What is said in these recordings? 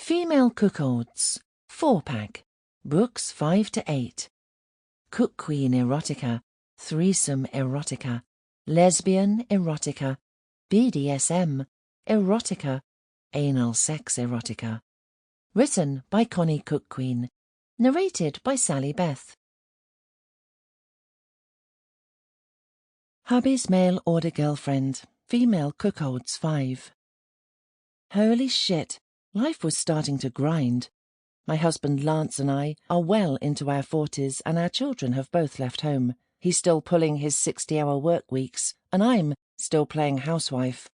Female Cuckolds, 4-pack, books 5 to 8. Cuckquean Erotica Threesome Erotica, Lesbian Erotica, BDSM, Erotica, Anal Sex Erotica. Written by Connie Cuckquean. Narrated by Sallybeth. Hubby's mail order girlfriend, female Cuckolds 5. Holy shit, life was starting to grind. My husband Lance and I are well into our 40s and our children have both left home. He's still pulling his 60-hour work weeks and I'm still playing housewife,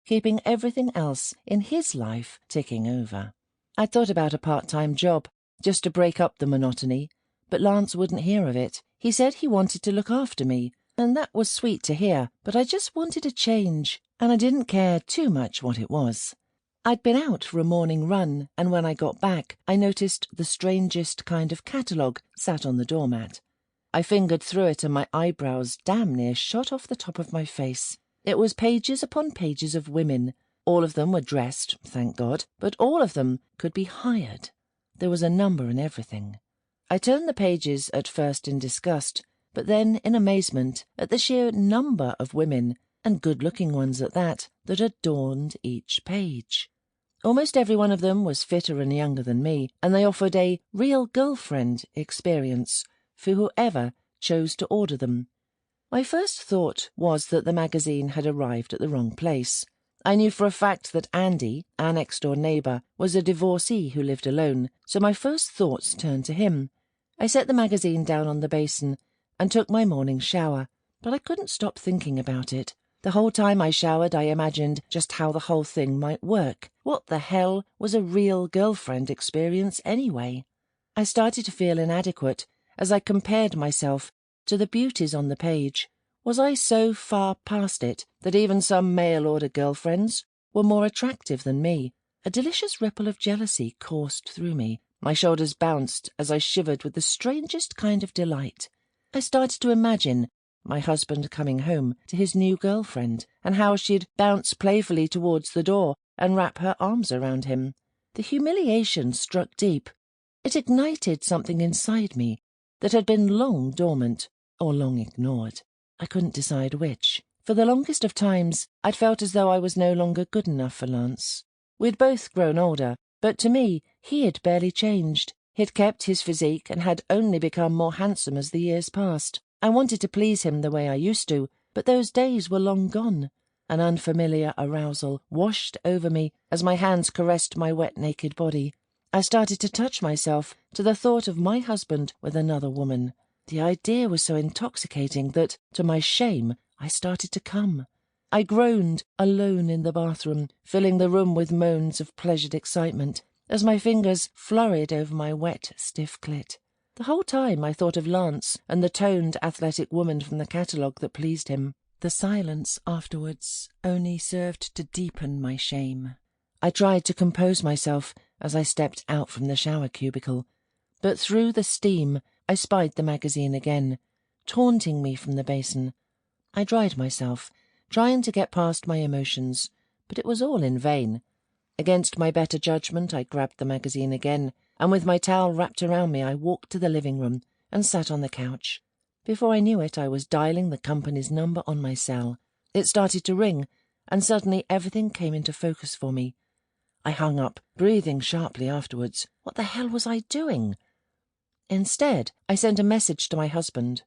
keeping everything else in his life ticking over. I'd thought about a part-time job, just to break up the monotony, but Lance wouldn't hear of it. He said he wanted to look after me, and that was sweet to hear, but I just wanted a change, and I didn't care too much what it was. I'd been out for a morning run, and when I got back, I noticed the strangest kind of catalogue sat on the doormat. I fingered through it and my eyebrows damn near shot off the top of my face. It was pages upon pages of women. All of them were dressed, thank God, but all of them could be hired. There was a number and everything. I turned the pages at first in disgust, but then in amazement at the sheer number of women, and good-looking ones at that adorned each page. Almost every one of them was fitter and younger than me, and they offered a real girlfriend experience for whoever chose to order them. My first thought was that the magazine had arrived at the wrong place. I knew for a fact that Andy, our next-door neighbour, was a divorcee who lived alone, so my first thoughts turned to him. I set the magazine down on the basin and took my morning shower, but I couldn't stop thinking about it. The whole time I showered, I imagined just how the whole thing might work. What the hell was a real girlfriend experience anyway? I started to feel inadequate as I compared myself to the beauties on the page. Was I so far past it that even some mail-order girlfriends were more attractive than me? A delicious ripple of jealousy coursed through me. My shoulders bounced as I shivered with the strangest kind of delight. I started to imagine my husband coming home to his new girlfriend, and how she'd bounce playfully towards the door and wrap her arms around him. The humiliation struck deep. It ignited something inside me that had been long dormant or long ignored. I couldn't decide which. For the longest of times, I'd felt as though I was no longer good enough for Lance. We'd both grown older, but to me, he had barely changed. He'd kept his physique and had only become more handsome as the years passed. I wanted to please him the way I used to, but those days were long gone. An unfamiliar arousal washed over me as my hands caressed my wet, naked body. I started to touch myself to the thought of my husband with another woman. The idea was so intoxicating that, to my shame, I started to come. I groaned, alone in the bathroom, filling the room with moans of pleasured excitement, as my fingers flurried over my wet, stiff clit. The whole time I thought of Lance and the toned, athletic woman from the catalogue that pleased him. The silence afterwards only served to deepen my shame. I tried to compose myself as I stepped out from the shower cubicle, but through the steam I spied the magazine again, taunting me from the basin. I dried myself, trying to get past my emotions, but it was all in vain. Against my better judgment, I grabbed the magazine again, and with my towel wrapped around me, I walked to the living room and sat on the couch. Before I knew it, I was dialing the company's number on my cell. It started to ring, and suddenly everything came into focus for me. I hung up, breathing sharply afterwards. What the hell was I doing? Instead, I sent a message to my husband.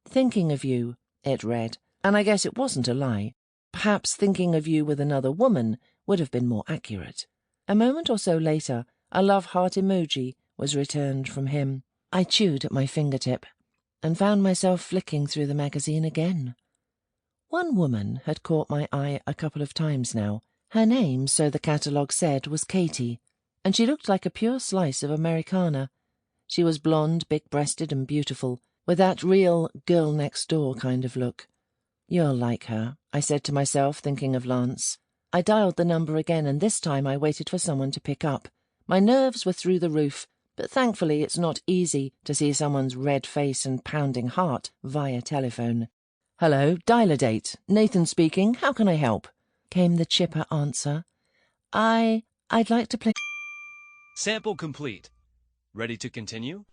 "Thinking of you," it read, and I guess it wasn't a lie. Perhaps thinking of you with another woman would have been more accurate. A moment or so later, a love heart emoji was returned from him. I chewed at my fingertip and found myself flicking through the magazine again. One woman had caught my eye a couple of times now. Her name, so the catalogue said, was Katie, and she looked like a pure slice of Americana. She was blonde, big-breasted and beautiful, with that real girl-next-door kind of look. "You'll like her," I said to myself, thinking of Lance. I dialed the number again, and this time I waited for someone to pick up. My nerves were through the roof, but thankfully it's not easy to see someone's red face and pounding heart via telephone. "Hello, dial-a-date. Nathan speaking. How can I help?" came the chipper answer. I'd like to play... Sample complete. Ready to continue?